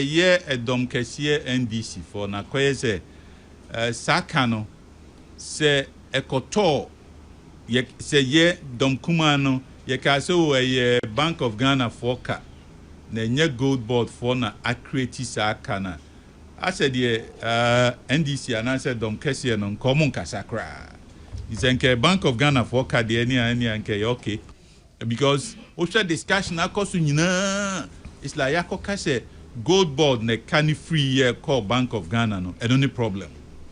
year a dom kesiye NDC for na kwese sakano se ekoto ye se ye dom kumano ye ka so ye Bank of Ghana for ka na nye Goldbod for na accurate sakana I said ye NDC and I said dom kesiye no komun kasakra isenke Bank of Ghana for ka de any anke okay because osha discussion akosu nyina it's like yakoka say Goldbod ne can free year call Bank of Ghana no and only problem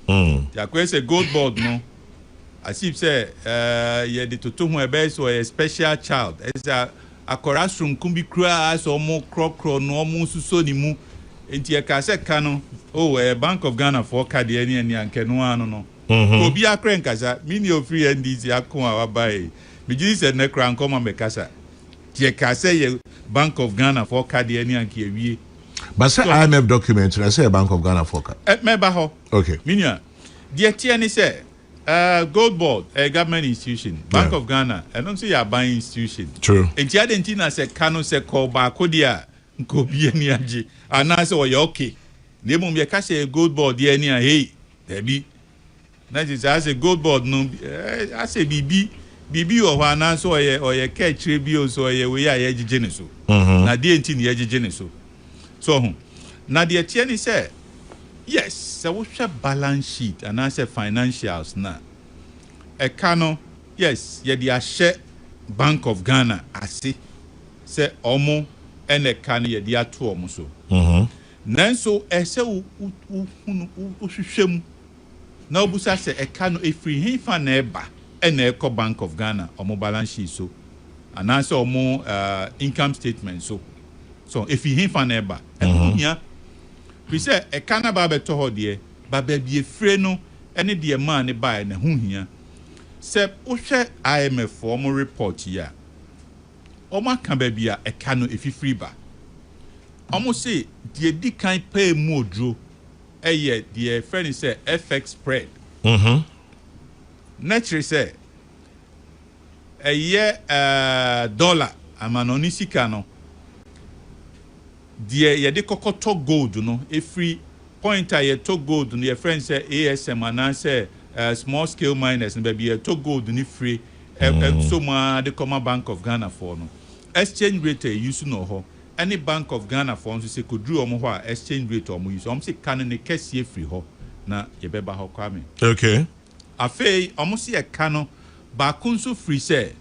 yakwe say Goldbod no as if say ye de toto ho ebe so a special child is a akorasum kumbi kra so mo krokro no mo suso ni mu enti e ka say kano Bank of Ghana for card any anke no ano no obi akren kasa mini o free NDC akon awabai me ji say ne kra nkoma me kasa tie ka say ye Bank of Ghana for card any anke awie but say IMF document I say Bank of Ghana for card meba ho okay minia die tie ni say Goldbod a government institution Bank of Ghana I don't say a buying institution true enti adentina say kanu say call ba kodia nkobi ani age ana say o okay nemu me ka say Goldbod die ani hey debi na just as a Goldbod no I say bibi o ho ana so o ye ka chire bi o so ye we ya gige ne so na die enti ne gige ne so na die tie ni say yes so we share balance sheet and I say financials na e kano yes ye dia share Bank of Ghana ase say omo ene kano ye dia to omo so nanso ese wo hwehwem na obusa say e kano e free hinfa na eba ene eko Bank of Ghana omo balance sheet so and I say omo income statement so if you hinfa na eba enya we say e kana ba beto ho de ba bie free no ene de man ne ba na hu hia se wo hwe IMF for mo report ya o ma kan ba bia e kano e free ba o mo say de di kan pay mu odro e ye de friend say FX spread naturally say e ye dollar amanoni sika no die ye de kokoto gold no every point ye to gold no your friend say ASM and say small scale miners and be to gold ni free so ma de come Bank of Ghana for no exchange rate use no ho any Bank of Ghana for so say could draw omo ho exchange rate omo use omo say kan ne kese free ho na ye beba ho Kwame okay afei omo say e kano ba kunso free say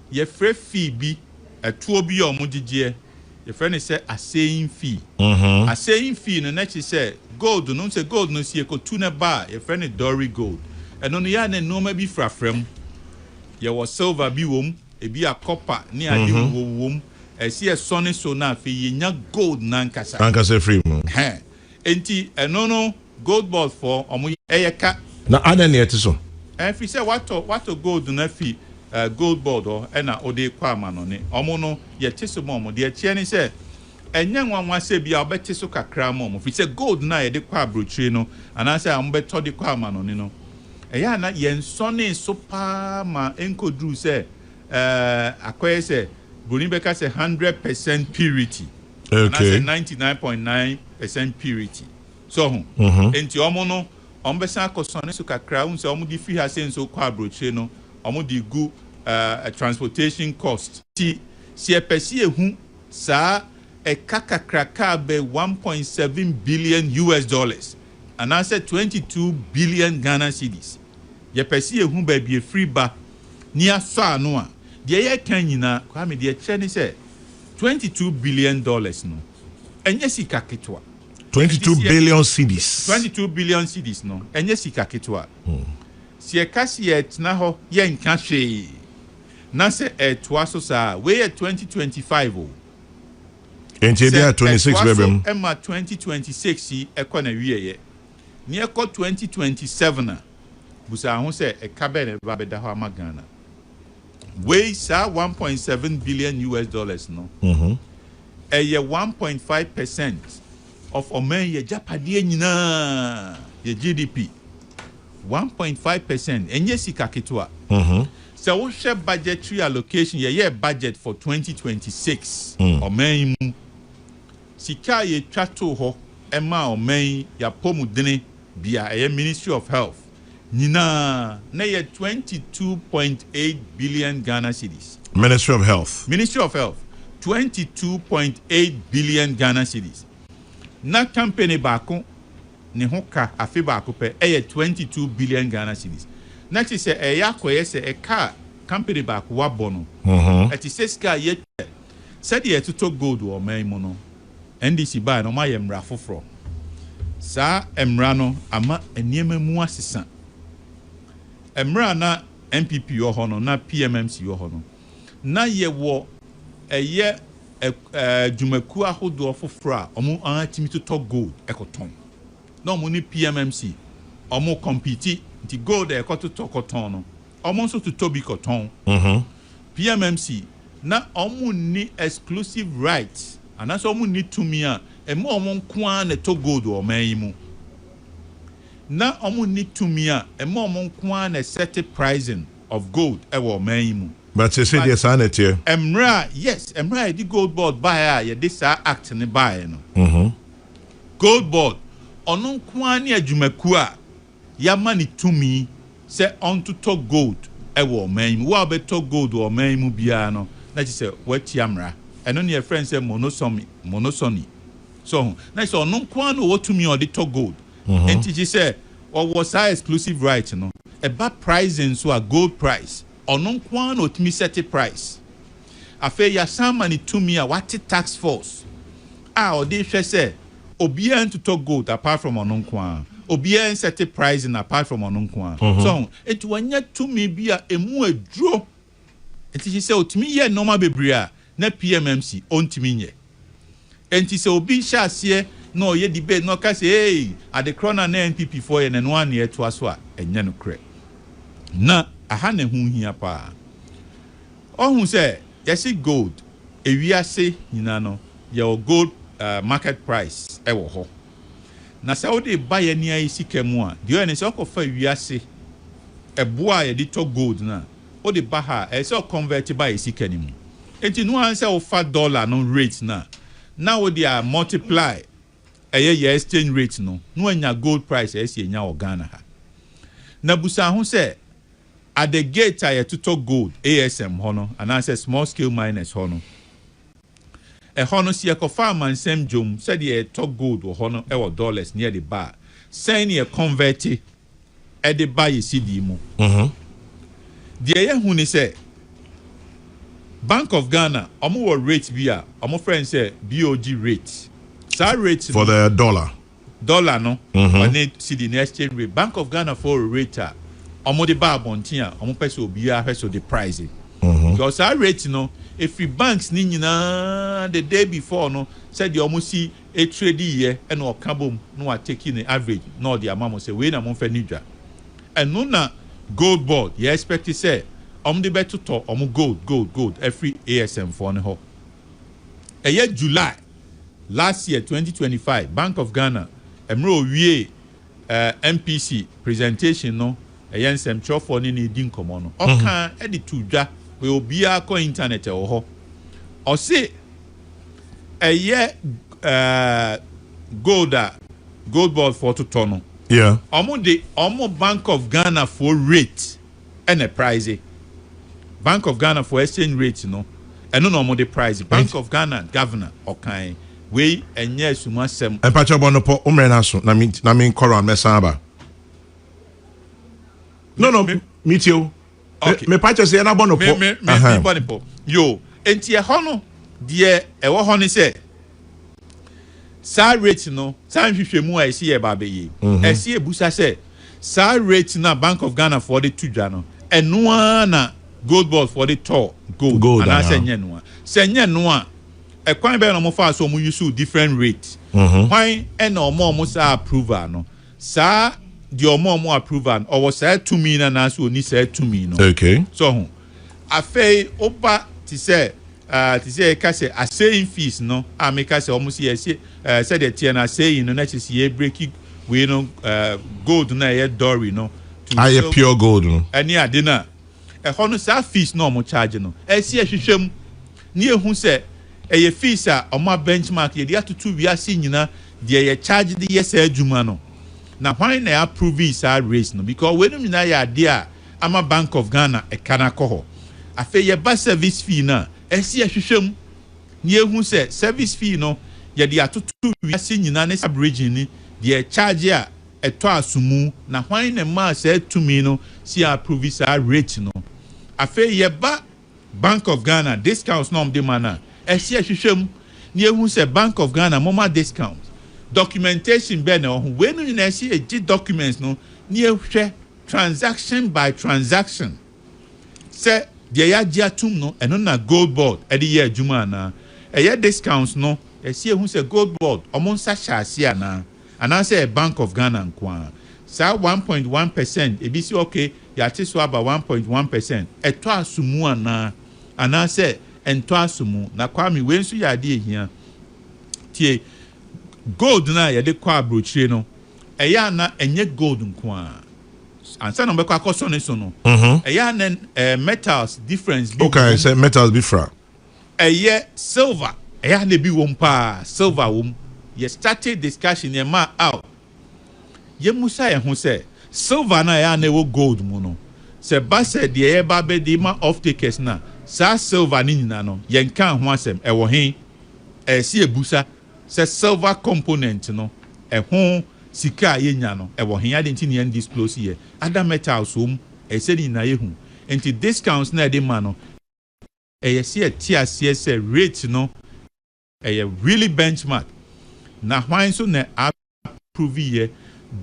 ye free fee bi etuo bi omo gigye your friend is say a saying fee. A saying fee no next say gold no say gold no see ko tuna bar your friend is Dory gold. And on ya no maybe frafrem. There was silver bi wom, e bi a copper ni ade wom. E see a sonny so na fe nya gold nankasa. Nankasa free mo. Enti no Goldbod for omo eyeka. Na ada ne etiso. And if you say what to gold na fee Goldbod or ena ode kwa mano ne omo no ye tiso mo de tie ni se enya nwanwa se bia obeti so kakra mo fi se gold na ye de kwa brochire no ana se am beto de kwa mano ne no eya na ye nsone so pa ma enkodru se akoye se boni beka se 100% purity okay and 99.9% purity so enti omo no ombesa akosone so kakra un se omo di fi ha se so kwa brochire no omo di gu a transportation cost ti si epesi ehu sa e kakakraka be 1.7 billion US dollars and I said 22 billion Ghana cedis ye pesi ehu ba bi free ba ni aso anu a de ye kan nyina Kwame de che ni say 22 billion dollars no enye sika ketwa 22 billion cedis 22 billion cedis no enye sika ketwa si e kasi et na ho ye nka hwe na se etwa so sa we 2025 o enti dia 26 bebem ema 2026 ekọ na wieye ni ekọ 2027 na busa ho se e ka be ne ba beda ho amagana we sa 1.7 billion US dollars no ye 1.5% of omen ye japade nyina ye GDP 1.5% enye sika ketwa so we share budgetary allocation ye budget for 2026 omen mu sika ye twato ho Emma or May ya pomudene bia a Ministry of Health. Nina na 22.8 billion Ghana cedis. Ministry of Health. Ministry of Health 22.8 billion Ghana cedis. Na company bako ne hoka afi bako pe 22 billion Ghana cedis. Next is a yakoye se a car company bako wa bono. Ati se ska ye said ye to gold or may mono. NDC buy no my emra fofro. Sa emrano ama enyeme mu asesa. Emra na MPP yo hono na PMMC yo hono. Na ye wo eye dwumaku ahodo foforo a omo antimi to gold ekoton. Na omo ni PMMC omo compete nti gold ekoto koton no. Omo so to bi koton. PMMC na omo ni exclusive rights. And that's omo ni tumi a emo omo nko na to gold o man mu. Na omo ni tumi a emo omo nko na set pricing of gold e wo man mu. But you say there's sanity. Emra, yes, Emra di Goldbod buy ya this act ni buy no. Goldbod ono nko na adwumaku a ya mani tumi se on to talk gold e wo man mu. Wa be talk gold o man mu bia no. Na ji se wati amra. Eno ne friend say monosony. So na so ono nko na wo tumi o de talk gold. Enti ji se or was exclusive right no. E ba pricing so a gold price. Ono nko na otimi set price. Afa ya sama ni tumi a what tax force. O dey hwe say obia to talk gold apart from ono nko. Obia set pricing apart from ono nko. So it wanya tumi bia emu aduro. Enti she say otimi ye normal bebre a na PMMC ontimi nye. Enti say obi sha ase no ye debate no ka say hey at the corner na NPP for ye na no an ye to aso a enye no kre. Na aha na hu hia pa. Ohun say yesi gold ewiase nyina no ye gold market price e wo ho. Na say we dey buy ani ayi sika mu a de oni say okofa wiase eboa ye di to gold na o de ba ha e say convert by sika ni mu. Enti no an say o fa dollar no rate na now they are multiply your exchange rate no anya gold price as ye nya Ghana ha. Na busa ho say at the gate I to gold ASM hono and I say small scale miners hono. E hono si ekofa man sem jom said ye talk gold or hono e dollars near the bar. Saying ye convert e de buy ye CD mu. The ye hu ni say Bank of Ghana, omo rate bia, omo friend say BOG rate. Sa rate for the dollar. Dollar no. On need see the exchange rate. Bank of Ghana for a rate omo de ba bontia, omo peso bia peso the price. Because sa rate no, if the banks ni nyina the day before no said you almost see a trade year and or kabom no are taking the average no the amount say we na mo fa nidwa. And no na Goldbod, you expect to say the better to gold every ASM for ne ho. A year July last year 2025 Bank of Ghana emro wie MPC presentation no a yen sem for ni din komo no okan e di tudwa we obia ko internet e ho o say a year Goldbod for to ton. Yeah. Omo Bank of Ghana for rate and a price. Bank of Ghana for exchange rate no and no more the price. Bank of Ghana governor okay we enye suma sem e pa chobo no po umrena so na me koran mesaba no meet you okay me pa chose na bono po me bono po yo enti e ho no de e wo ho ni say sa rate no san hwehwe mu a esi e ba be yi esi ebusa say sa rate na Bank of Ghana for the tudwa no eno na Goldbod for the tour gold and I say nye no e kwan be no mo fa so mo use different rate why and no more sa approval no sa the more approval or was say 2 million na so ni say 2 million no okay so afei oba ti say ka say assaying fees no make say almost yes say the tie na saying no na chi say break we no gold na ye dory no to pure gold no any adina e hono sa fees no mo charge no e si ehwehwem ni ehu se e ye fees a o ma benchmark ye dia tutu wiase nyina deɛ yɛ charge de yɛ saa adwuma no na hwan na approve is our race no because when you na yɛ ade a ama Bank of Ghana ɛka na kɔ hɔ afei yɛba service fee na ɛsi ahwehwɛ mu ni ehu sɛ service fee no yɛde atoto wiase nyina ne subregion ni deɛ charge a ɛtɔ asumu na hwan na ma sɛ tumi no si approve is our rate no afei yɛba Bank of Ghana discounts no de mana ɛsi ahwehwɛ mu ni ehu sɛ Bank of Ghana moma discount documentation bɛ na ɔho wei no nyina ɛsi ɛgye documents no ni ehwɛ transaction by transaction sɛ deɛ yɛagye atum no ɛno na Goldbod ɛde yɛ adwuma anaa ɛyɛ discounts no ɛsi ehu sɛ Goldbod ɔmo nsa hyɛ ase anaa anaasɛ Bank of Ghana nko a saa 1.1% ebi si okay yɛate so aba 1.1% ɛtɔ asumu anaa anaasɛ ɛntɔ asumu na Kwame wei nso yɛ adeɛ ehia tie gold na yɛde kɔ abrokyire no ɛyɛ ana ɛnyɛ gold nko a ansa na mbɛkɔ akɔsɔ ne so no ɛyɛ ana metals difference bi okay say metals different ɛyɛ silver ɛyɛ ana bi wɔm paa silver wɔm yɛ started discussion yɛ ma out yɛ musa yɛ ho sɛ silver na ɛyɛ ana ɛwɔ gold mu no sɛ ba sɛ deɛ yɛba bɛde ma off takers na saa silver ne nyina no yɛnka ho asɛm ɛwɔ he ɛsi ebusa sɛ silver component no ɛho sika a yɛnya no ɛwɔ he ade nti ne yɛn disclose yɛ other metals wɔm ɛsɛ ne nyina yɛhu nti discounts na ɛde ma no ɛyɛ sɛ ɛte aseɛ sɛ rate no ɛyɛ really benchmark na hwan nso na approve yɛ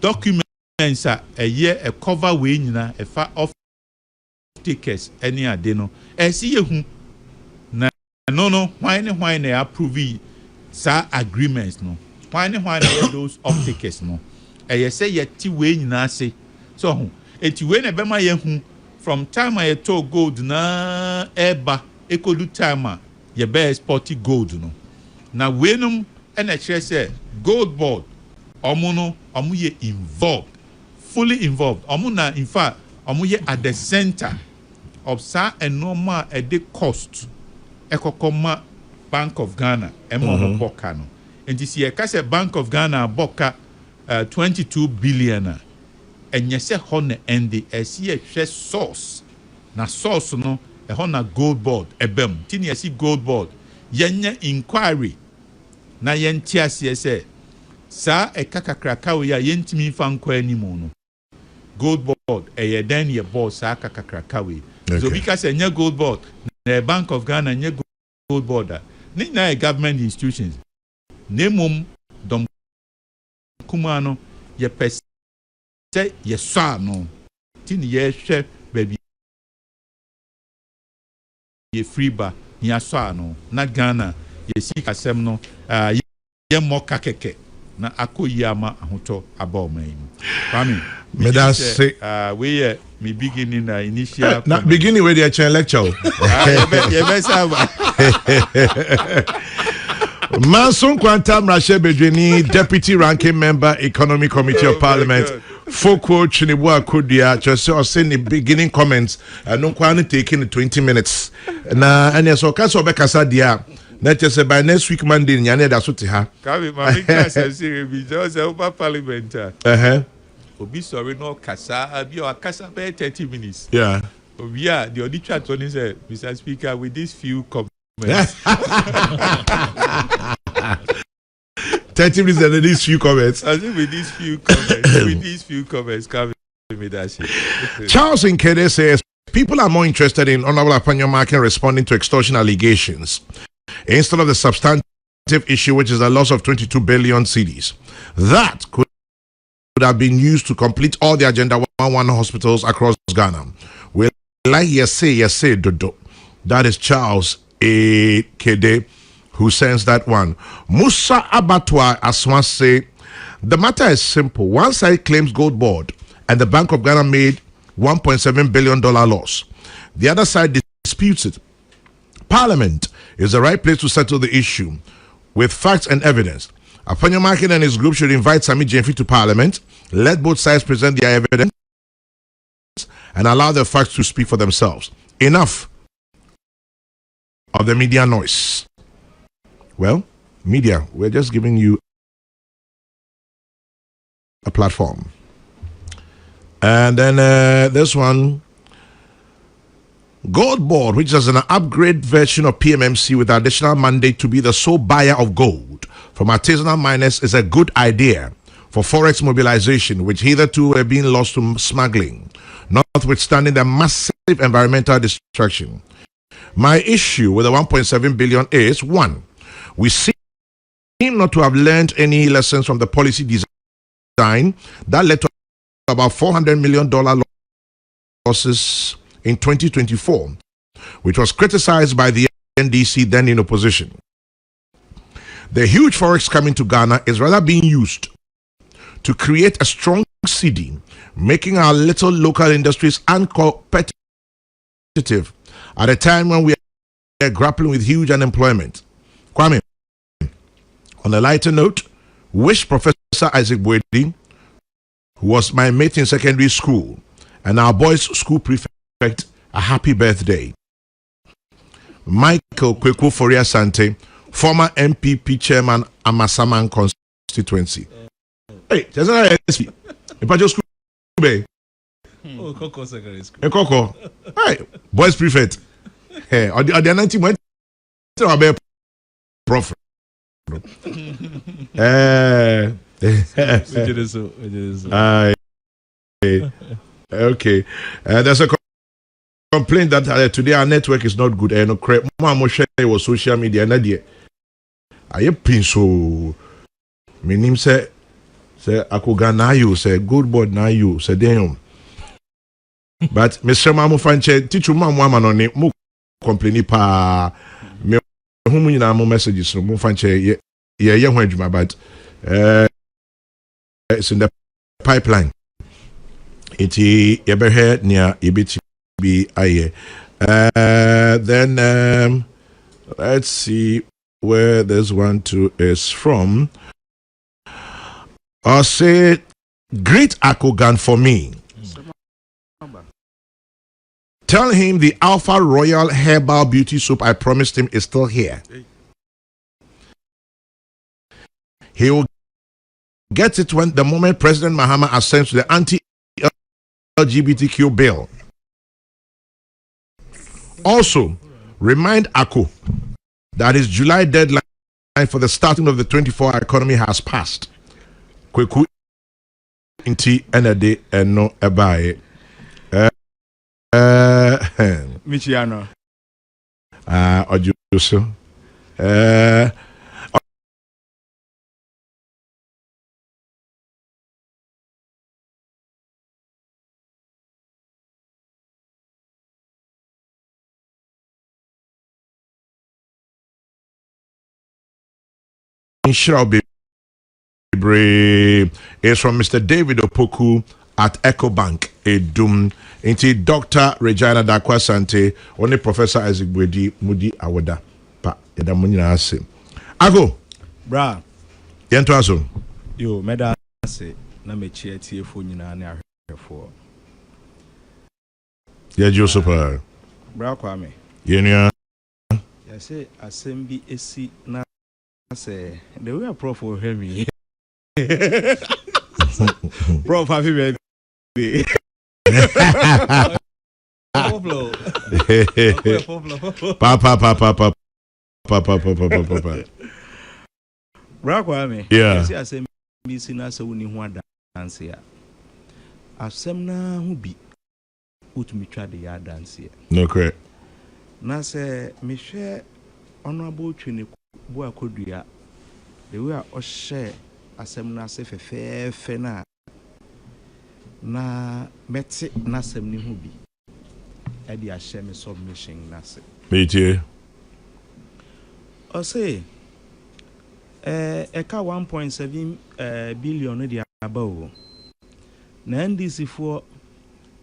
documents a ɛyɛ cover wei nyina ɛfa off takers ɛne ade no ɛsi yɛhu na no hwan ne hwan na approve saa agreements no hwan ne hwan na yɛ those off takers no ɛyɛ sɛ yɛte wei nyina ase so ho eti wei na bɛma yɛhu from time a yɛtɔ gold na ɛba ekodu time a yɛbɛ export gold no na wei nom ɛna kyerɛ sɛ Goldbod ɔmo yɛ involved fully involved ɔmo na in fact ɔmo yɛ at the center of saa ɛnɔɔma a ɛde cost ɛkɔkɔma Bank of Ghana ɛma ɔmo bɔka no nti si yɛka sɛ Bank of Ghana bɔka 22 billion a ɛnyɛ sɛ hɔ na ɛnde ɛsi yɛhwɛ source na source no ɛhɔ na Goldbod ɛbɛm ti ne yɛsi Goldbod yɛnyɛ inquiry na yɛnte aseɛ sɛ saa ɛka kakraka wo yɛ a yɛntumi fa nkɔ anim no Goldbod ɛyɛ dan yɛ bɔ saa kakraka wo so bi ka sɛ nyɛ Goldbod na Bank of Ghana nyɛ Goldbod a ne nyinaa yɛ government institutions na mmom dɔm kuma no yɛpɛ sɛ yɛsɔ ano ti ne yɛhwɛ baabi yɛfiri ba ne yɛasɔ ano na Ghana yɛsi kasɛm no yɛmmɔ ka kɛkɛ na akɔ yi ama ahotɔ aba ɔman yi mu Kwame medase we yɛ me beginning na initial na beginning with the chain lecture yɛbɛ saba Manson Quantam Rashe Bedweni, Deputy Ranking Member, Economic Committee of Parliament, Foko Chinibua Kudia, just saying the beginning comments, and no quantity taking 20 minutes. Na and yes, Okaso Bekasa dia. Let's just say by next week Monday, Nyane Dasutiha. Kabi, my class is just over Parliament. Obi sorry no kasa, abi o kasa by 30 minutes. Yeah. Obi a the audit chat on say, Mr. Speaker, with these few comments. 30 minutes and these few comments. I think with these few comments, Kabi, me that shit. Charles Nkede says people are more interested in Honorable Apanyomake responding to extortion allegations instead of the substantive issue, which is the loss of 22 billion cedis. That could have been used to complete all the Agenda 11 hospitals across Ghana. Well, like yes say, Dodo. That is Charles A. Kede who sends that one. Musa Abatwa Aswan say, the matter is simple. One side claims Goldbod and the Bank of Ghana made $1.7 billion loss. The other side disputes it. Parliament is the right place to settle the issue with facts and evidence. Apanyomake and his group should invite Sami Jenfi to Parliament, let both sides present their evidence, and allow the facts to speak for themselves. Enough of the media noise. Well, media, we're just giving you a platform. And then this one, Goldbod, which is an upgrade version of PMMC with additional mandate to be the sole buyer of gold from artisanal miners, is a good idea for forex mobilization, which hitherto were being lost to smuggling, notwithstanding the massive environmental destruction. My issue with the 1.7 billion is, one, we seem not to have learned any lessons from the policy design that led to about $400 million losses in 2024, which was criticized by the NDC then in opposition. The huge forex coming to Ghana is rather being used to create a strong cedi, making our little local industries uncompetitive at a time when we are grappling with huge unemployment. Kwame, on a lighter note, wish Professor Isaac Boadi, who was my mate in secondary school and our boys' school prefect, a happy birthday. Michael Kweku Foria Sante, former MPP chairman, Amasaman constituency. Hey, there's another SP. If I just school, Oh, Coco secondary school. a Coco. Hey, boys prefect. Hey, or the 90 went to our Prof. Okay. There's a complaint that today our network is not good. No correct. Mama share was social media. Nadia, I pin so. My name say Akoga na you say Goldbod na you say damn. But Mr. Mamu Fanche teach you mama on it. Mu complain pa. Me humu na mo messages no mu Fanche ye hwedwuma, but it's in the pipeline. Iti ebehe near ibiti be aye. Then let's see where this one too is from. I'll say great Akogan for me. Tell him the Alpha Royal Herbal Beauty Soap I promised him is still here. He will get it when the moment President Mahama assents to the anti-LGBTQ bill. Also, remind Ako that his July deadline for the starting of the 24-hour economy has passed. Kweku inti enede eno ebaye. Michiano. Ojuso. Shall be brave is from Mr. David Opoku at EcoBank Edum into Dr. Regina Dakwasante, only Professor Isaac Boadi Mudi Awoda pa edamunina ase. Ago Bra yento aso yo meda ase na mechi atiefo nyina ne ahwefo ye Joseph Bra Kwame yenia ya say assembi esi na say the way Prof will hear me. Prof, happy birthday. Papa. Bra Kwame. Yeah. See asem bi sina se woni ho dance ya. Asem na hu bi utumi twa de ya dance ya. No correct. Na se me hwe honorable twene bu akodua the way o share asem na se fefefe na meti na asem ni hu bi e di a share me submission na se Metie o say eka 1.7 billion di abawo na NDC for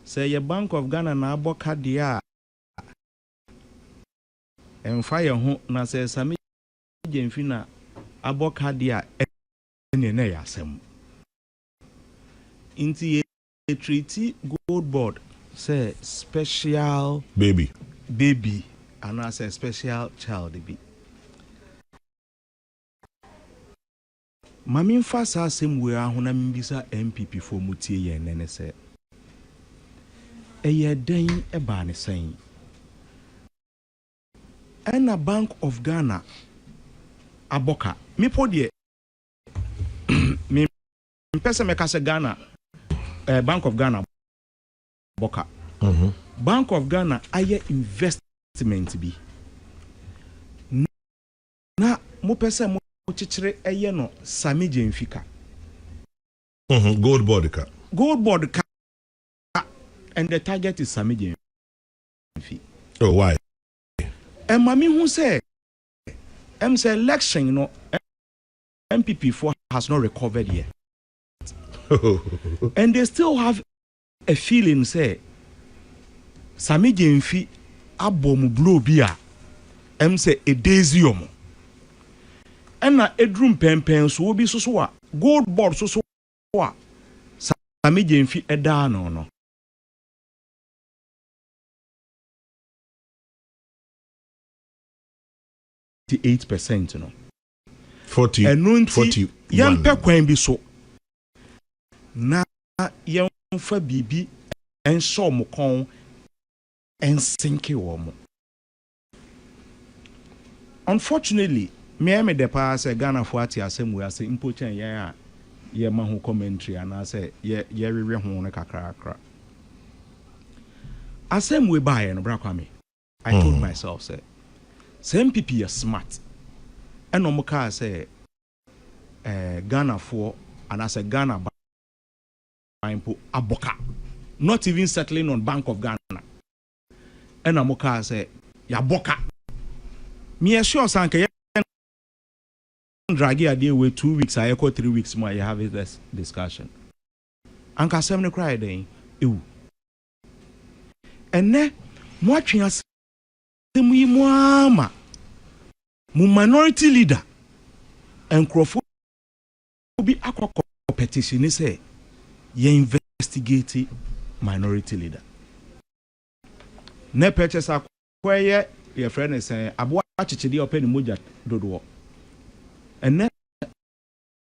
say your Bank of Ghana na aboka dia emfa ye ho na say same gemfi na aboka dia ene na yasem inti treaty Goldbod say special baby and I say special child be Mami mfa saa asɛm we ahona mbisa MPP for mutie ye nene sɛ ɛyɛ den ɛba ne sɛn ɛna Bank of Ghana aboka mipo de me mpɛsɛ mɛka sɛ Ghana Bank of Ghana aboka Bank of Ghana aye investment bi na mo pɛsɛ mo chichire eye no Sami Jenfika Goldbod ka and the target is Sami Jenfi. Oh, why? And mami who say say election, you know, MPP4 has not recovered yet. And they still have a feeling say Sami Jenfi abom blow bia say a daisium. And na edrum pen so bi so a Goldbod so a Sami Jenfi eda no 8%, no 40 and 41 yam pe kwan bi so na yam fa bibi en so mo kon en sinke wo mo. Unfortunately me the pa say Ghana for ati asem we ase impo chen yan a ye ma ho commentary ana say ye rewe ho no kakra asem we buy no bra Kwame. I told myself say MPP is smart and no more say Ghana for and as a Ghana buying aboka not even settling on Bank of Ghana and no say ya boka me sure sanke dragi a day with 2 weeks I echo 3 weeks more you have this discussion anka sem no cry then ewu ene mo atwe asem yi mo ama mu minority leader and Crofo be akwa petition say ye investigate minority leader ne purchase akwaye your friend is saying abo achichide open moja dodo ene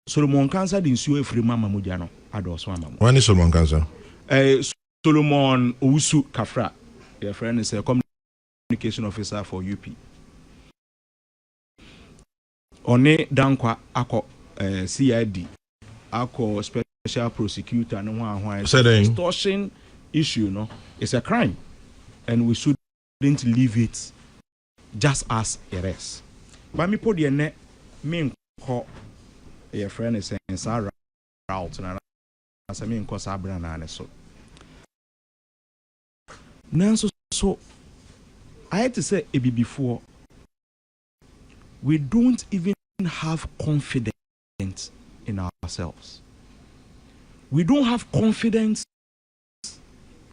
Solomon Kansa di nsuo efiri mama moja no adoso mama when is Solomon Kansa Solomon Owusu Kafra your friend is a communication officer for UP One dankwa ako CID ako special prosecutor no one extortion issue no it's a crime and we shouldn't leave it just as it is. But me put the ne me call your friend is saying Sarah route na as I mean cause abra na so. Nanso so I had to say it before we don't even have confidence in ourselves. We don't have confidence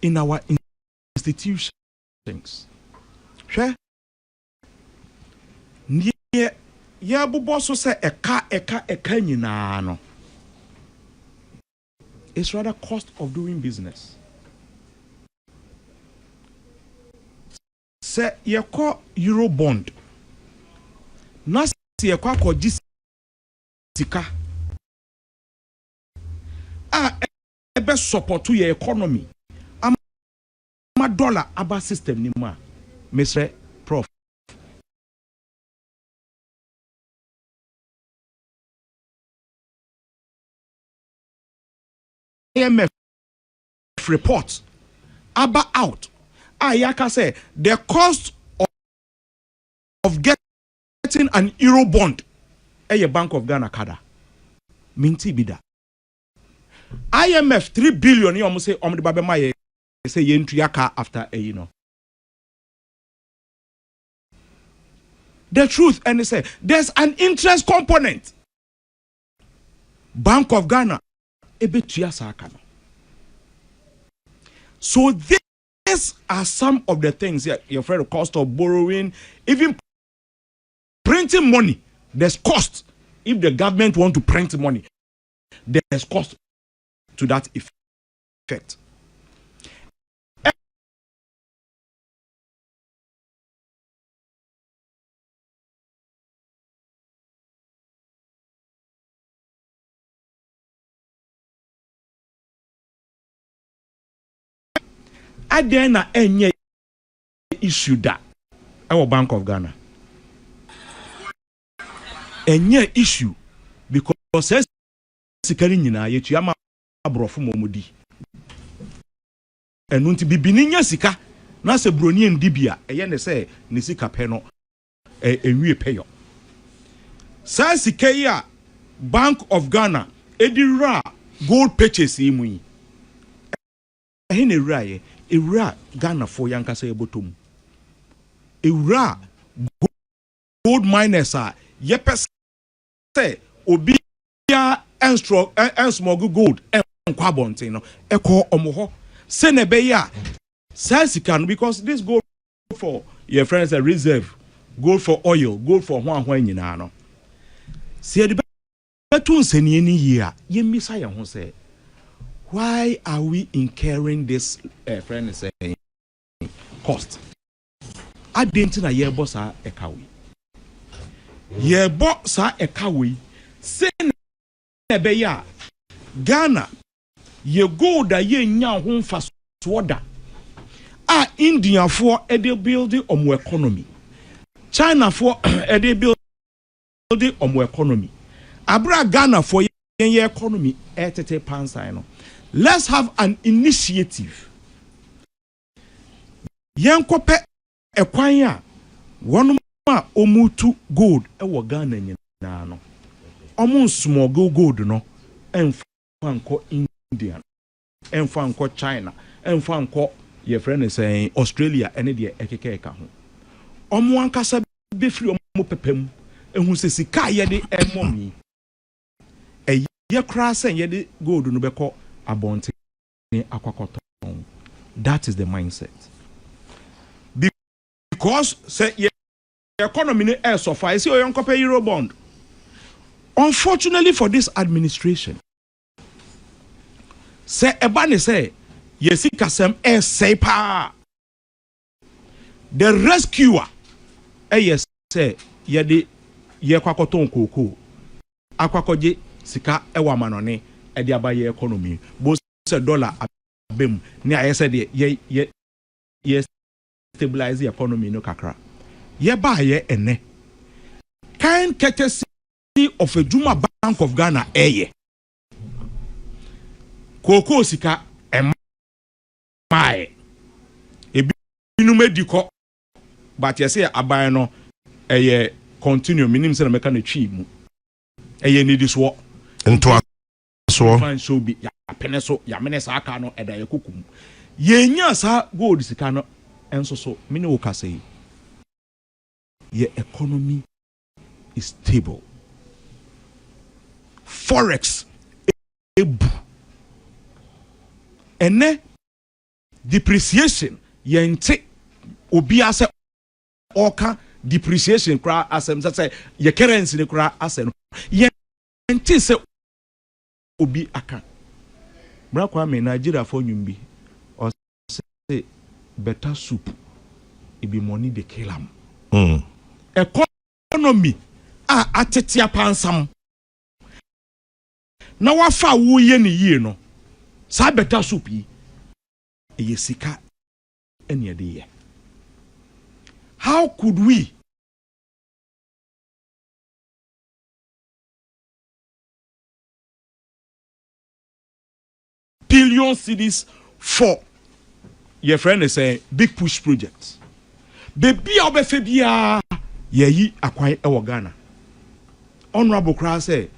in our institutions. Sure? Ya bubo so say eka nyina no. It's rather cost of doing business. Say ye call Euro bond. Na se ye kwa sika. Ebe support your economy. Ama dollar aba system ni ma. Mr. Prof. IMF report aba out. Ayaka say the cost of getting an Euro bond a Bank of Ghana kada. Minti bida. IMF 3 billion you almost say the babe say yentuyaka after a The truth and they say there's an interest component. Bank of Ghana ebetuya sakano. So these are some of the things here. You're afraid of cost of borrowing, even printing money. There's cost. If the government want to print money, there's cost to that effect. aden na enye issue da our Bank of Ghana. Enye issue because says sikari nyina yetu ama abrofo momodi. Enu nti bibini nya sika na se broni endibia eye ne se ne sika pe no enwie peyo. Sa sika ya Bank of Ghana edira gold purchase yi mu yi. Ehe ne wura ye ewura Ghana for yankasa ebotom. Ewura gold miners a yepes say obi ya en small gold en kwa bonten no ekọ omoho se ne be ya sasika because this gold for your friends a reserve gold for oil gold for hwan nyina no se de betu nsani ni yi a yemisa ye ho say why are we incurring this friend saying cost adenti na ye boss a ekawe ye boss a ekawe se ne be ya Ghana ye gold a ye nya ho mfa soda a India for ede building omo economy China for ede building omo economy abra Ghana for ye economy etete pansan no. Let's have an initiative yenkope ekwan a wonu ma omutu gold ewo Ghana nyina no omo small gold no emfa nko India emfa nko China emfa nko ye friend is saying Australia ene de ekeka ho omo ankasa be free omo pepem ehu se sika ye de emomi ye kra sen ye de gold no beko abonte akwakoto. That is the mindset. Because say ye economy ne air so far see oyon kope euro bond. Unfortunately for this administration, say ebane say yesi kasem say pa the rescuer yes say ye de ye kwakoto nkoko akwakoje sika ewa manone e de abaye economy bo say dollar abem ni aye say de ye stabilize the economy no kakra ye ba ye ene kind courtesy of a Juma Bank of Ghana eye koko sika mai ebi nu mediko but you say aban no eye continue minim say na meka na twi mu eye ni this wo into so fan so bi ya pene so ya mene sa aka no eda ye kokum ye nya sa gold sika no enso so mini wo ka say ye economy is stable. Forex ebu ene depreciation yente obi ase oka depreciation kra asem say ye currency ne kra asem yente se obi aka bra Kwame Nigeria for nyumbi or say better soup it be money they kill am economy atetia pansam na wafa wo ye ne yie no sa better soup yi e sika ene de ye. How could we billion cedis for your friend is saying big push projects baby obefe bia ye yi akwan e wo Ghana honorable kra say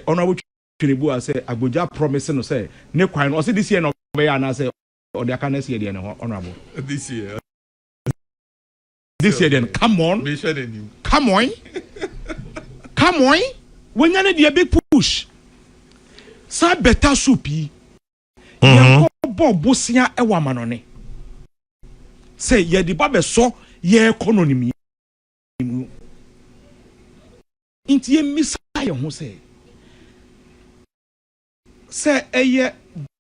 honorable Tinibu say Abuja promise no say ne kwan no say this year no be ya na say or the can see there no honorable this year then come on when you need a big push sa better soup yi ya ko bosia e wa manone say ye di ba be so ye economy inti ye misa ye ho say eye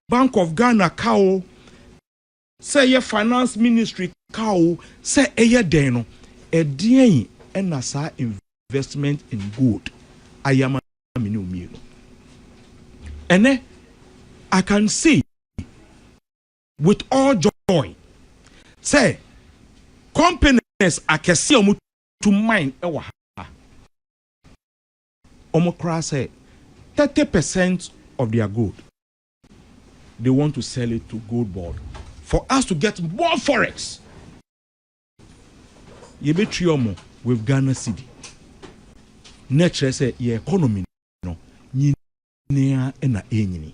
Bank of Ghana cow say ye finance ministry cow say eye den no e den na sa investment in gold ayama mini omielo ene I can say with all joy say companies akese omu to mine ewa ha. Omo kra say 30% of their gold they want to sell it to Goldbod for us to get more forex. You be triomo with Ghana city. Nature say your economy no nyina na enyini.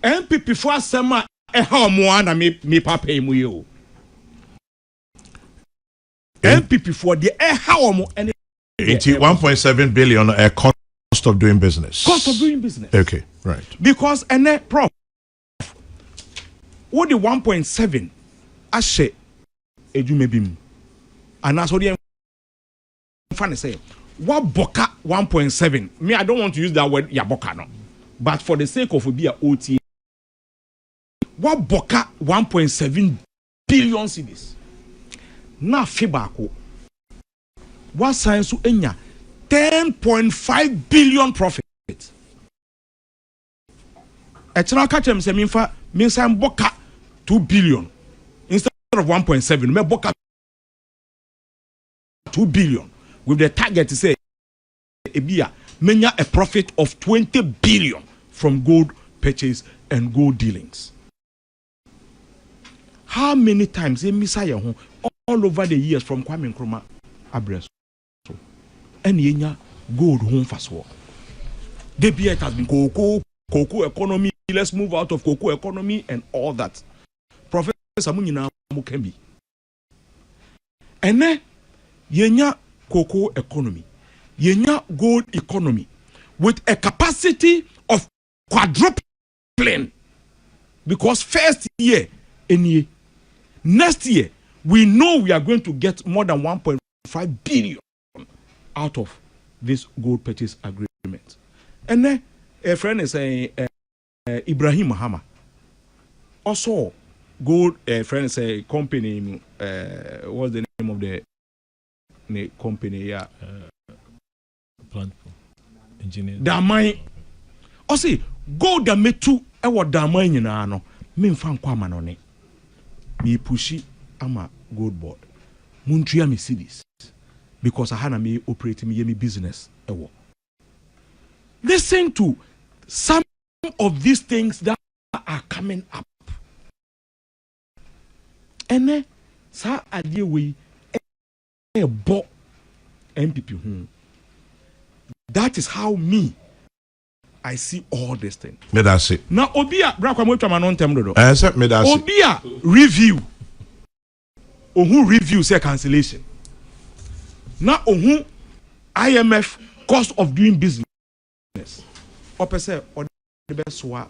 MPP for asema eha mo na me papa mu yo. MPP for the eha mo and 1.7 billion a cost of doing business. Cost of doing business. Okay, right. Because Prof, what the 1.7 ashe ejumebim. And that's what the funny say. What boka 1.7? Me, I don't want to use that word yaboka no. But for the sake of be a OTA, what boka 1.7 billion cedis? Na fibako. What science enya 10.5 billion profit. Echana catch them say minfa boka 2 billion instead of 1.7. Me boka 2 billion with the target to say ebia menya a profit of 20 billion from gold purchase and gold dealings. How many times they miss all over the years from Kwame Nkrumah abreso and yenya gold home fast war. The beer has been cocoa economy, let's move out of cocoa economy and all that. Professor Samunyina Mukembi. And then yenya cocoa economy, yenya gold economy with a capacity of quadrupling. Because first year, next year, we know we are going to get more than 1.5 billion out of this gold purchase agreement. And then a friend is saying Ibrahim Mahama also gold. A friend is a company. What's the name of the company? Yeah, plant engineer. Damai. Also gold that me too. Ewa damai ni na ano. Me mfan kwa manone. Me pushi ama Goldbod. Muntria me cities because I had me operate me business. Ewo. Listen to some of these things that are coming up. And then, sa idea we a bo MPP. That is how I see all this thing. Me that's it. Now, Obia, me that's it. Obia review. Who review say cancellation. Now, who IMF cost of doing business. Opposite or the best wa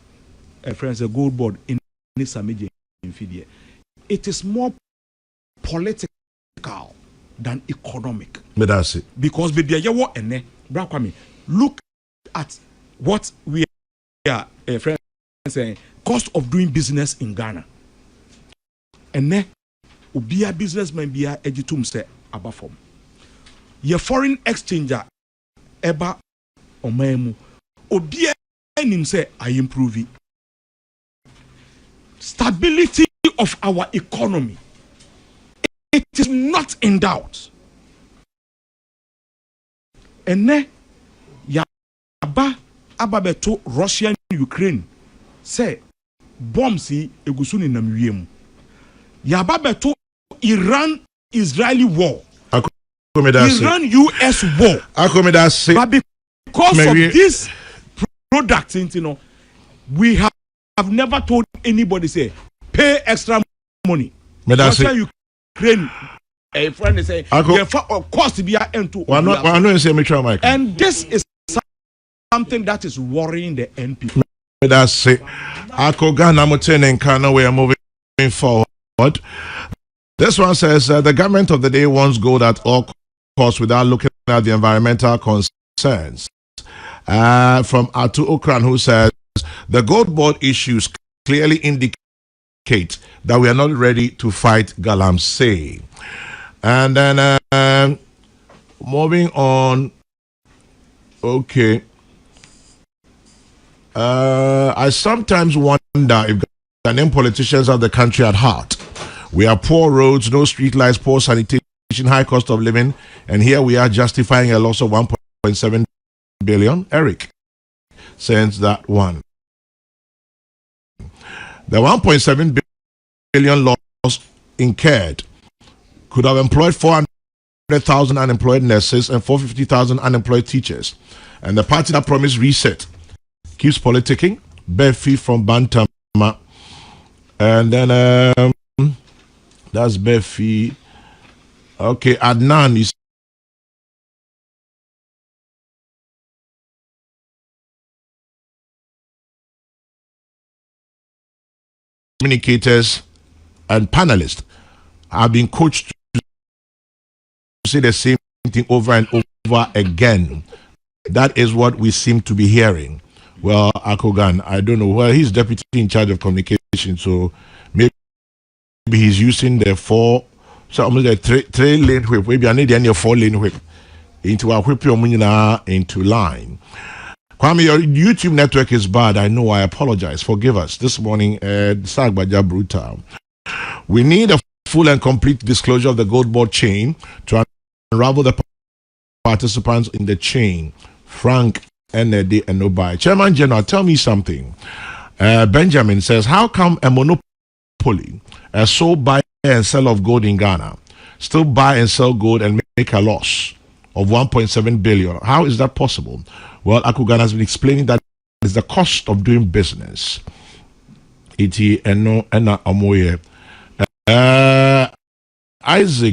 a friends a Goldbod in this media infidie. It is more political than economic. Me that's it. Because with the yawa ene, Kwame, look at what we are a friend saying cost of doing business in Ghana. Ene ubia businessman bia ejitum say abafom. Your foreign exchanger eba omemu obia enim say I improve it. Stability of our economy, it is not in doubt. Ene yaba ababeto Russia and Ukraine say bombs egusuni namwiem. Yaba beto Iran Israeli war. Iran US war. But because of this product, you know, we have never told anybody say pay extra money. Russia Ukraine a friend is saying cost to be into and this is something that is worrying the NP. That's it. We are moving forward. This one says the government of the day wants gold at all costs without looking at the environmental concerns. From Atu Okran, who says the Goldbod issues clearly indicate that we are not ready to fight Galamsey. And then moving on. Okay. I sometimes wonder if Ghanaian politicians have the country at heart We have poor roads, no street lights, poor sanitation, high cost of living, and here we are justifying a loss of 1.7 billion. Eric sends that one. The 1.7 billion loss incurred could have employed 400,000 unemployed nurses and 450,000 unemployed teachers. And the party that promised reset keeps politicking. Befi from Bantama. And then that's Befi. Okay, Adnan is communicators and panelists have been coached to say the same thing over and over again. That is what we seem to be hearing. Well, Akogan, I don't know. Well, he's deputy in charge of communication, so maybe he's using the three lane whip. Maybe I need any 4-lane whip into a whip into line. Kwame, your YouTube network is bad. I know. I apologize. Forgive us. This morning, Sagbaja brutal. We need a full and complete disclosure of the Goldbod chain to unravel the participants in the chain. Frank, Ned, and Obai. Chairman General, tell me something. Benjamin says, how come a monopoly, a sole buyer and seller of gold in Ghana, still buy and sell gold and make a loss of 1.7 billion? How is that possible? Well, Akugan has been explaining that it's the cost of doing business. Isaac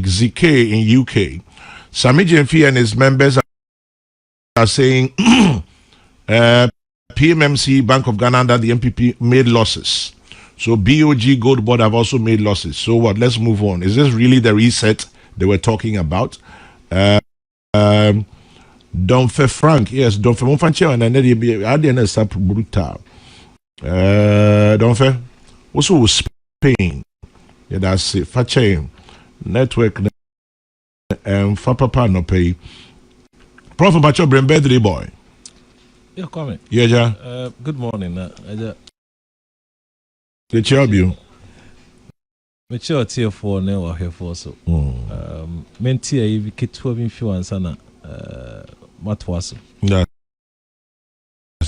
ZK in UK, Samiji Mfi and his members are saying PMMC, Bank of Ghana, under the MPP made losses. So BOG, Goldbod have also made losses. So what? Let's move on. Is this really the reset they were talking about? Donfe Frank, yes, Donfe Monfanche and then Sap Brutal. Donfe, also Spain. Yeah, that's it. Fache network and Fapapa no pay. Prof Bacho Brembedri boy. Yeah, Kwame. Yeah, good morning. the job you. Mature tier 4 now or here for so. Mentia, if you get 12 influence and Matwaso. That's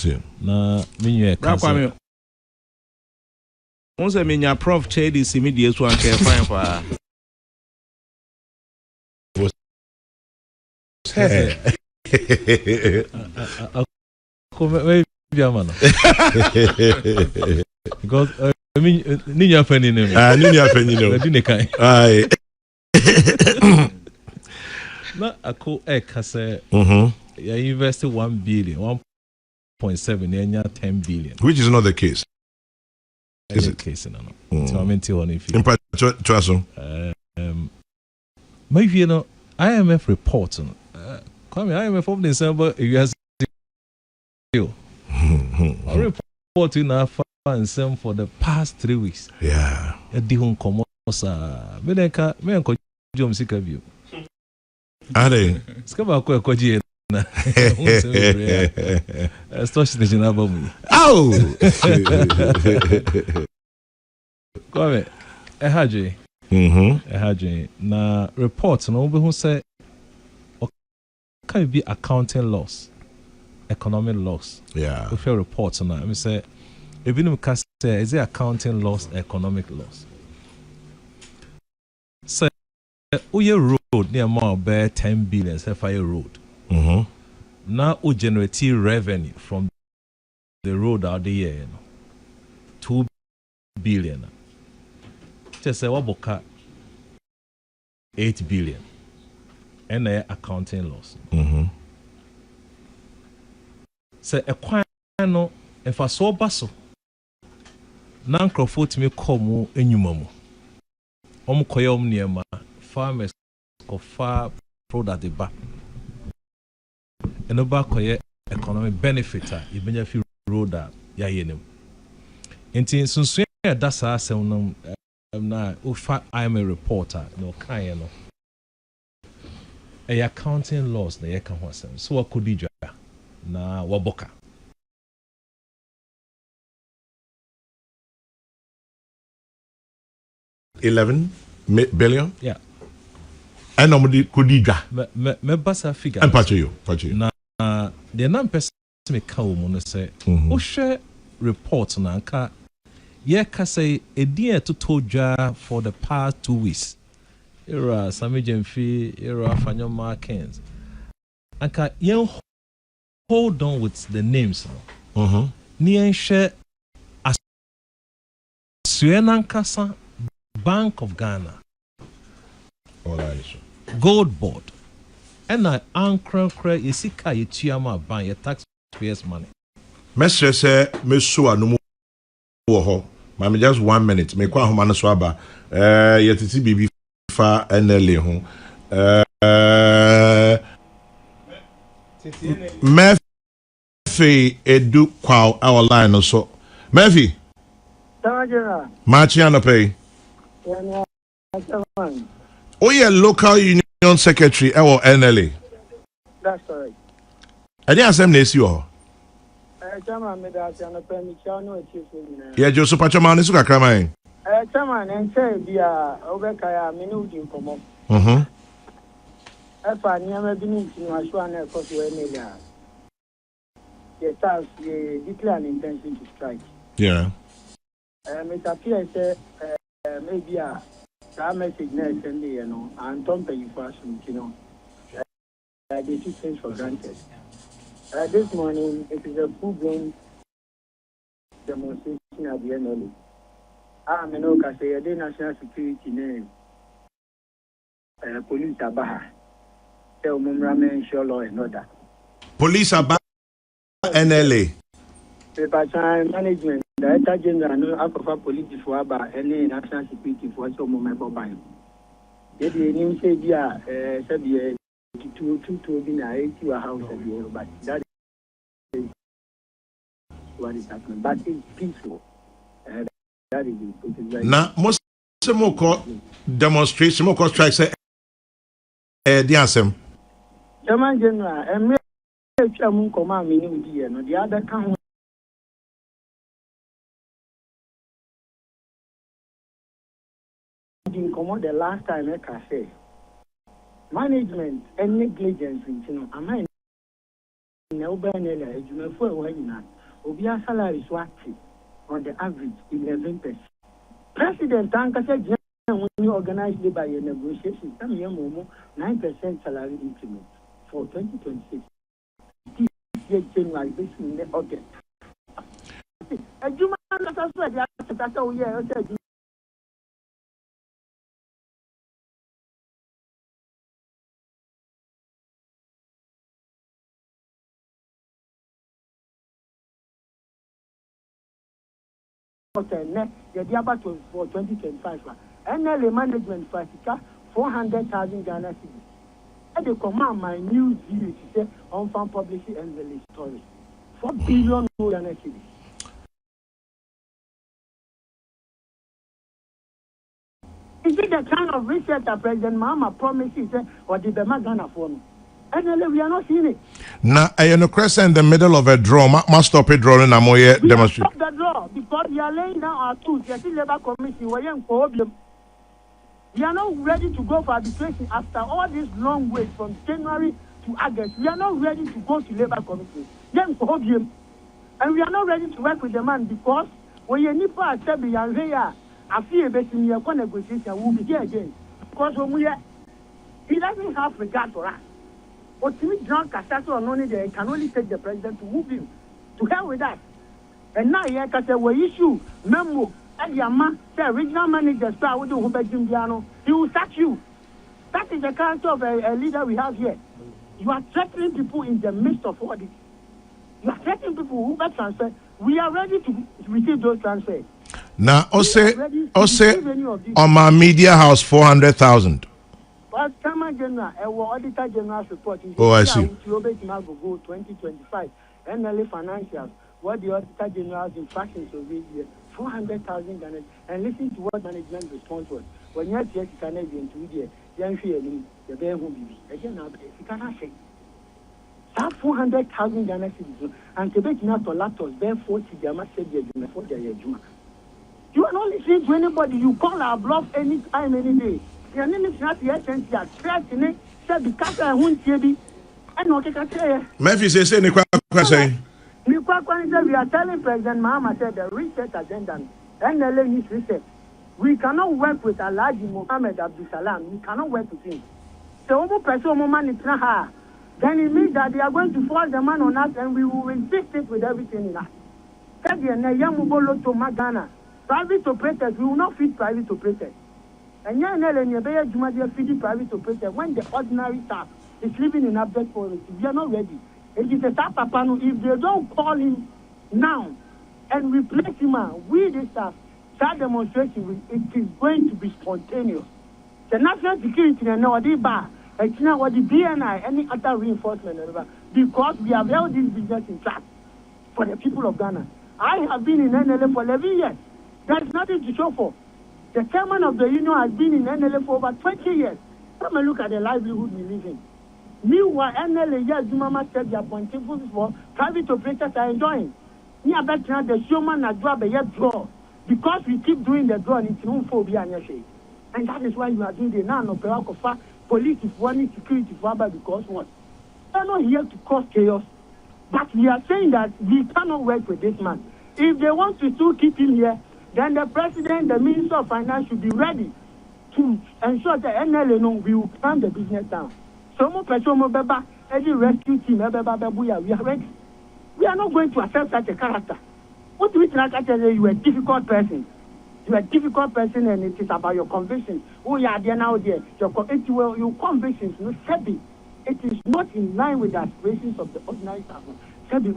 it. Na menu Kwame. Once I mean your Prof Chedi Media so and fine for. Because I mean, Ninya Penny name. Ninya Penny name. Aye. Na ako ekase. You invested 1 billion, 1.7, and 10 billion. Which is not the case. Is it case no? So I mean, if you. Maybe you know IMF report. Come IMF of December. You have still. Report in our and for the past 3 weeks. Yeah. Di hon komosa. Me enko jom sika view. Are. Skaba ko ekoji na. Extortion is na bamu. Ow. Kwame, ehaje. Ehaje na report no be hu say can be accounting loss, economic loss. Yeah. If your report now, I say if you cast is it accounting loss, economic loss. So your road near more bear 10 billion say fire road. Now we generate revenue from the road out the year, 2 billion. Just say what 8 billion. And accounting loss. So a quino if I saw basso. Nancrofoot me come enumamu. Koyom near my farmers of far product the back. And about economic benefit, you may have road that yayenim. And since that's us, I'm a reporter, no kind. A accounting loss na yeka ho asem so wakodijwa na waboka 11 billion. Yeah. And nobody could eat that. Me basa figure. And patch you. Na the non person me kawo mo no say. O share report na nka ye ka say e dia to toja for the past 2 weeks. Era Sami Jemfi, era Fanyo Markins. Anka yen hold on with the names. Ni share Suenankasa Bank of Ghana. Goldbod. And I anchor isika yetiama ban your taxpayers money. Mestre say mesu anumu wo ho. Mama just 1 minute. Me kwa homa no so aba. Yetiti bibi fa NLA ho. Murphy edu kwa our line no so. Murphy. Marchi and pay. Oh yeah, local union secretary or NLA. That's correct. I didn't say name you. Yeah, Joseph Pachaman is Kakrama. Chairman, and say, Bia, Obekaya, Minuti, Como. If I never been in Ashwana, because we're near. Yes, they declare an intention to strike. Yeah. It appears maybe a message next and you know, and don't pay you for you know. They took things for granted. This morning, it is a full-blown demonstration at the end. I'm an Oka say the national security name. Police Abaha. Tell Mumramen, show law and order. Police Abaha NLA. Paper time management. The Director General no Alpha Police for Aba any national security for some member by. Yet the name say dia said the to be na 80 house of you, but that is what is happening. But it's peaceful. That is it. Now, most more demonstration, more strikes. The answer. German General, and me, Chamun command me, no, the other count. Didn't come out the last time I can say. Management and negligence, you know, am I no banner, you know, for when not. Obia salary is active on the average 11%. President Tanka said, when you organize labor negotiations, some year more 9% salary increment for 2026. This year, January, this in August. A Juma, that's what we are. The Diaba for 2025. NLA management for 400,000 Ghana cedis. And they command my new zeal to say on farm publishing and the story. 4 billion Ghana cedis. Is it the kind of research that President Mahama promises or the Bema Ghana for me? NLA, we are not seeing it. Now, I am in the middle of a draw. Must stop it drawing a more demonstration. Stop the draw because we are laying down our tools. The Labor Commission, we are problem. We are not ready to go for arbitration after all this long wait from January to August. We are not ready to go to Labor Commission. And we are not ready to work with the man because when you need for a stable, you are here. I feel based in your negotiation, we'll be here again. Because when we are, he doesn't have regard for us. But to me, drunk Casato or none there can only take the president to move him. To hell with that. And now, yeah, because we issue memo at the Ama, the regional manager, he will sack you. That is the character of a leader we have here. You are threatening people in the midst of all this. You are threatening people who get transferred. We are ready to receive those transfers. Now, also on my media house, 400,000. But Chairman General, Auditor General's report. Oh, I see. 2025, NLA Financials, what the Auditor General's infractions of this year, 400,000 Ghana, and listen to what management response was. When you have to Canadian to the young the bear will be again. You cannot say that 400,000 Ghana citizens and Quebec not to laptops, bear 40 Jama said for their Juma. You are not listening to anybody. You call our bluff any time, any day. You are not the essence. You are threatening. Say because I won't hear you. I know what I can say. Memphis say say say. We are telling President Mahama said the research agenda and the latest research. We cannot work with Alhaji Mohammed Abdul Salam. We cannot work with him. So then it means that they are going to force the man on us and we will resist it with everything in us. Private operators, we will not feed private operators. And feeding private operators when the ordinary staff is living in abject poverty. We are not ready. It is a staff panel. If they don't call him now and replace him, we the staff, that demonstration, it is going to be spontaneous. The national security and the bar, the BNI, any other reinforcement, because we have held this business in track for the people of Ghana. I have been in NLA for 11 years. There is nothing to show for. The chairman of the union has been in NLA for over 20 years. Come and look at the livelihood we live in. Meanwhile, NLA, yes, Mama said the appointed for private operators are enjoying. Me, I bet the showman has draw the draw. Because we keep doing the draw and it's no phobia and your and that is why you are doing the non-opera police is running security for because what? They are not here to cause chaos. But we are saying that we cannot work with this man. If they want to still keep him here, then the president, the minister of finance should be ready to ensure that NLA will calm the business down. So any rescue team, we are ready. We are not going to accept such a character. What do we tell you? You are a difficult person. You are a difficult person and it is about your convictions. Oh yeah, they are now there. Your convictions, no Sebi. It is not in line with the aspirations of the ordinary person. Sebi,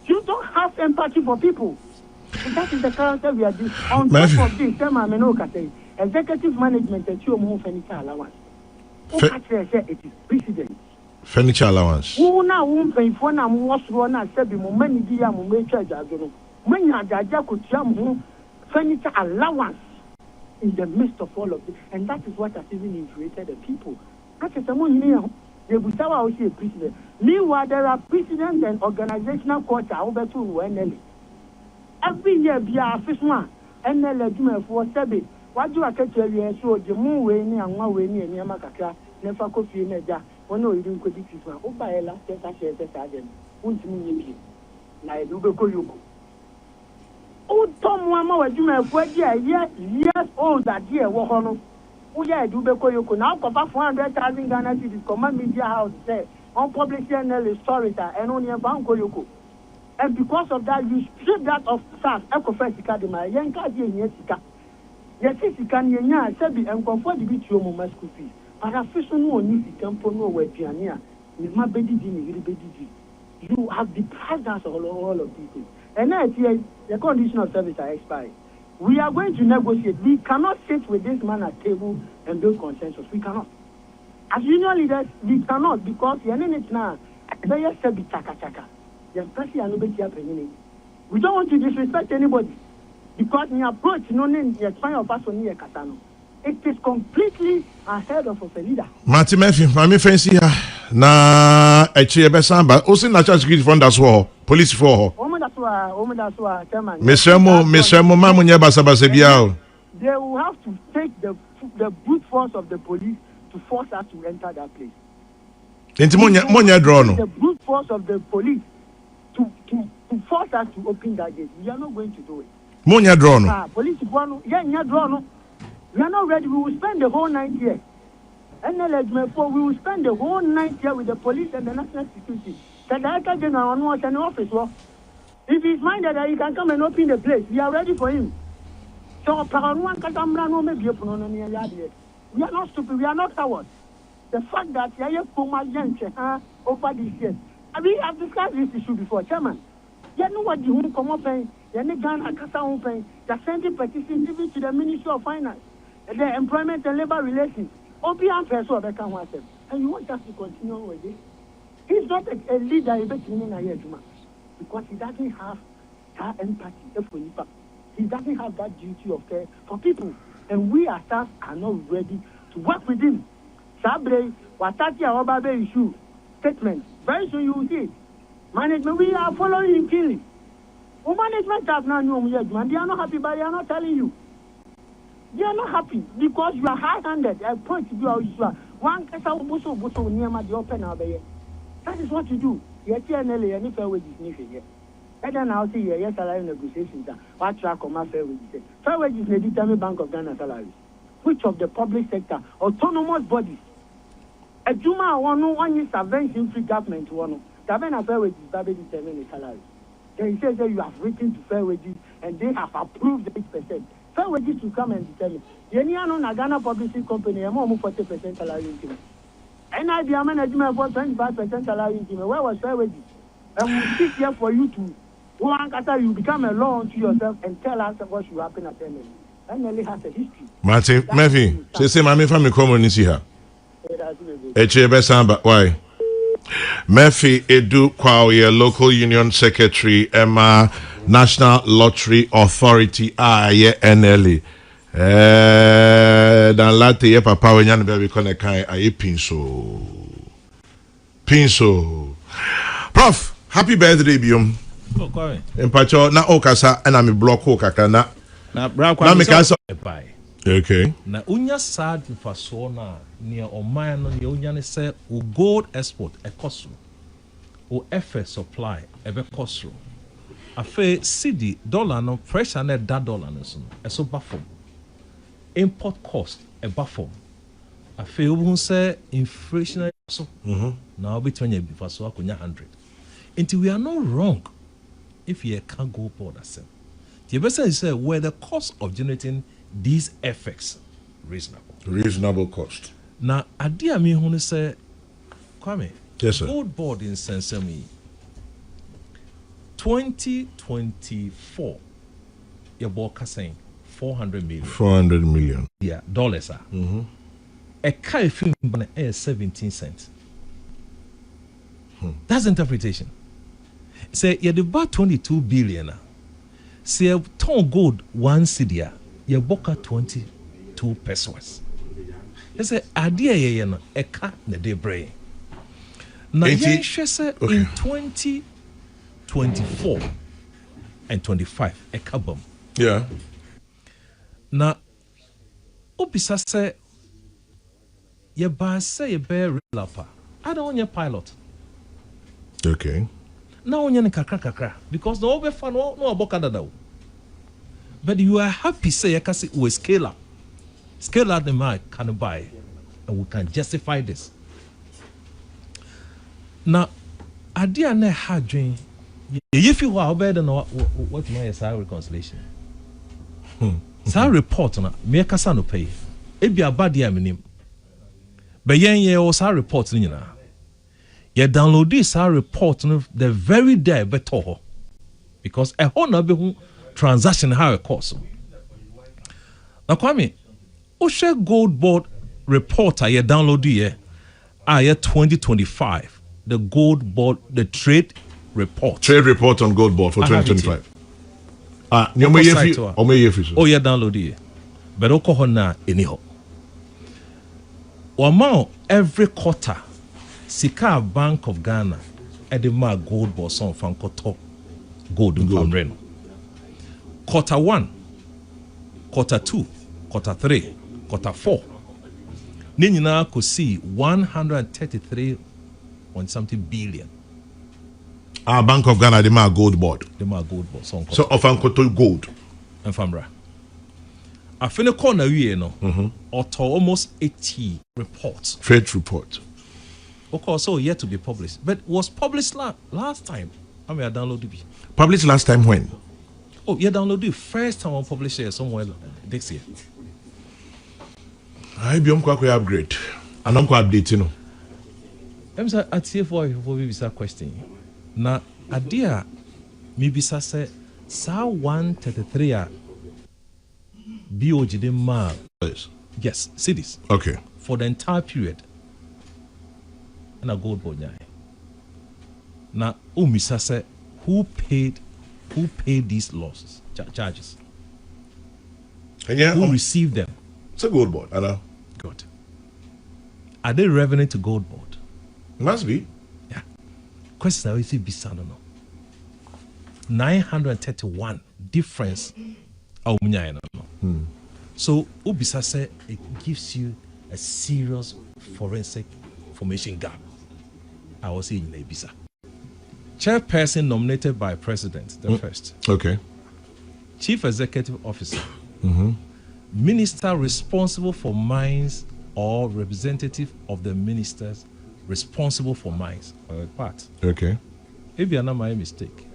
you don't have empathy for people. And that is the character we are doing. On top of this, executive management and furniture allowance. It is precedent. Furniture allowance. Who now won't pay for now? What's one? I said, many dear, when you had a furniture allowance in the midst of all of this, and that is what has even infuriated the people. That is the money now. They will tell us a precedent. Meanwhile, there are precedents and organizational culture over to NLA. Every year, be a fish one, NLA for Sebi. What do I tell you? So the moon way and one way near Yamakaka, never coffee in a jar. One no, you didn't go this one. Oh, by a last test, I said, Sergeant. Won't you like you go Yoko? Oh, Tom, one more, you may have 4 years old that year, Wahono. Oh, yeah, do Yoko. Now, Papa 400,000 Ghana cities, Command Media House, say, on public NLA story, and only a Banco Yoko. And because of that, you strip that of staff, Ecofest Academy, Yanka, Yesika. Yes, it can, Sebi, and comfort the beach your mama school fees. But official no need to come for no way, Piania. With my baby, you have deprived us of all of these things. And now, the condition of service are expired. We are going to negotiate. We cannot sit with this man at table and build consensus. We cannot. As union leaders, we cannot because you're in it now. We don't want to disrespect anybody because in approach, no name, the final person near Katano. It is completely ahead of a leader. Martin Murphy, my fancy na actually besamba. Also, national security fund as well. Police for her. Mr. Mamunya Basabasebiao. They will have to take the brute force of the police to force us to enter that place. The brute force of the police to force us to open that gate. We are not going to do it. Monya drone. Police drone. We are not ready. We will spend the whole night here. NLA, we will spend the whole night here with the police and the national security. The director general wants an office. Well, if he's minded that he can come and open the place, we are ready for him. So, we are not stupid. We are not cowards. The fact that over these years, we have discussed this issue before, Chairman. You know what the home come up and they're sending petitions even to the Ministry of Finance, the Employment and Labor Relations. And you want us to continue with this? He's not a leader because he doesn't have that empathy. He doesn't have that duty of care for people. And we ourselves are not ready to work with him. Sabre, Watati Awababe issue statement. Very soon you will see it. Management, we are following him keenly. management staff now know man. They are not happy, but they are not telling you. They are not happy because you are high-handed. I point to you how you are. One kasa buso near the open now. That is what you do. You are TNL and fair wages here. And then I'll see yes salary negotiations. What track on my fair wages? Fair wages may determine Bank of Ghana salaries. Which of the public sector autonomous bodies? A Juma one year subvention-free government one. Government fair wages that determine the salary. Then he says that you have written to fair wages and they have approved 8%. Fair wages to come and determine. Yeni ano na Ghana Publishing Company, I'm almost 40% salary increment. And I be a management for 25% salary increment. Where was fair wages? And we sit here for you to one after you become a law unto yourself and tell us what should happen at NLE. NLE has a history. Martin, Murphy, say my family come on here. Samba, why? Murphy Edu Kwawe, local union secretary, Emma National Lottery Authority, NLE. Dan late ye papa we nyan be ko ne kan aye pinso. Prof, happy birthday biom. Kwame. Empacho na okasa na me block okaka na me kasa buy. Okay. Na unya sad faso na near oman no near unya ne say o gold export e cost o FS supply e be cost afa cedi dollar no pressure na that dollar no so e so bafom import cost e bafom afa obun say inflation so now between you faso akonya 100 until we are not wrong if you can't go board as the person say where the cost of generating these effects reasonable cost. Now, idea me who say, Kwame, yes, sir. Goldbod in Sensemi 2024, your boka saying 400 million. 400 million. Yeah, dollars. A car film air 17 cents. That's interpretation. Say, you about 22 billion. Say, ton gold 1 cedi. Your boka 22 pesos. They say idea ye no eka na de brain. Now ye say in 2024 and 25 eka bom. Yeah. Now obisa say ye ba say ye bear relapa. I don't want your pilot. Okay. Now on your kakra because no be fan no aboka dada. But you are happy say you can say we scale up the mark can buy and we can justify this. Now idea na ha dream if you are better than what my salary reconciliation. Salary report na me kasa no pay e bia bad ya minim but ye o salary report ni na you download this salary report no the very day better because e ho na be hu transaction how it costs. Now Kwame, Osha Goldbod report I download here 2025. The Goldbod, the trade report. Trade report on Goldbod for 2025. Oh yeah, download here. But okohona anyhow. Amount every quarter, Sika Bank of Ghana at the mark Goldbod son from Koto Gold from Reno. Quarter 1, quarter 2, quarter 3, quarter 4. Nina could see 133 point something billion. Our Bank of Ghana, the mark Goldbod. The mark Goldbod. So often gold. And Famra. I feel a corner you know. Or to almost 80 reports. Trade report. Okay, so yet to be published. But was published last time. I mean I downloaded it. Published last time when? Oh, you download the first time I publish it somewhere this year. I be upgrade. And I'm update, you know. I'm sorry, at CFO maybe a question. Now, idea maybe say 133 BOG de ma. Yes, cities. Okay. For the entire period. And a Goldbod nyai. Now, umisa say who paid these losses, charges? And yeah, who received them? It's a Goldbod, I know. Good. Are they revenant to Goldbod? Must be. Yeah. Question I always say, Bisano no. 931 difference. So Ubisa said it gives you a serious forensic information gap. I was saying in Ibisa. Chairperson nominated by President, the first. Okay. Chief Executive Officer. Minister responsible for mines or representative of the ministers responsible for mines or a part. Okay. Maybe I'm not my mistake.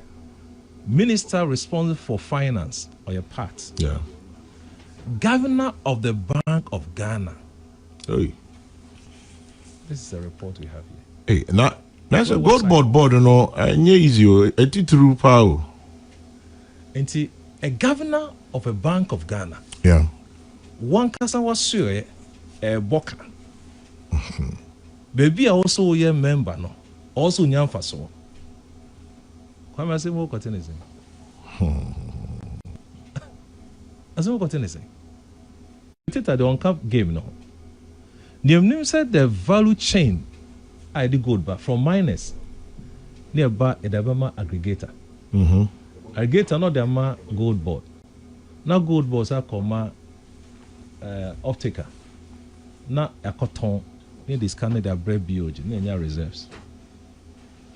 Minister responsible for finance or a part. Yeah. Governor of the Bank of Ghana. Hey. This is a report we have here. Hey, now that's a Goldbod board, no. Easy, it's true power. And a governor of a Bank of Ghana. Yeah. One casa was sure a boka. Baby also a member, no. Also nyamfa so. Kwame say what cotton is. As what cotton is. It at the on-cap game no. The name said the value chain I did good but from miners nearby a Dabama aggregator. Aggregator not the Goldbod. Now Goldbods are comma off-taker. Now a cotton near this Canada bread BOG near reserves.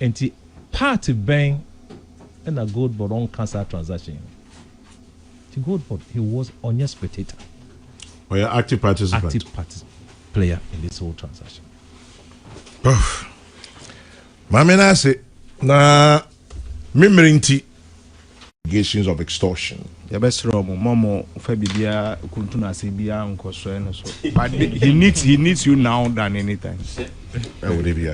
And the party bang and a Goldbod on cancer transaction. The Goldbod, he was on your spectator. Oh, yeah, active participant. Active player in this whole transaction. Mamena say na memorinti allegations of extortion. The best room, Momo, Fabia, Kuntuna, Sibia, and Cosren. But he needs you now than anytime. I would be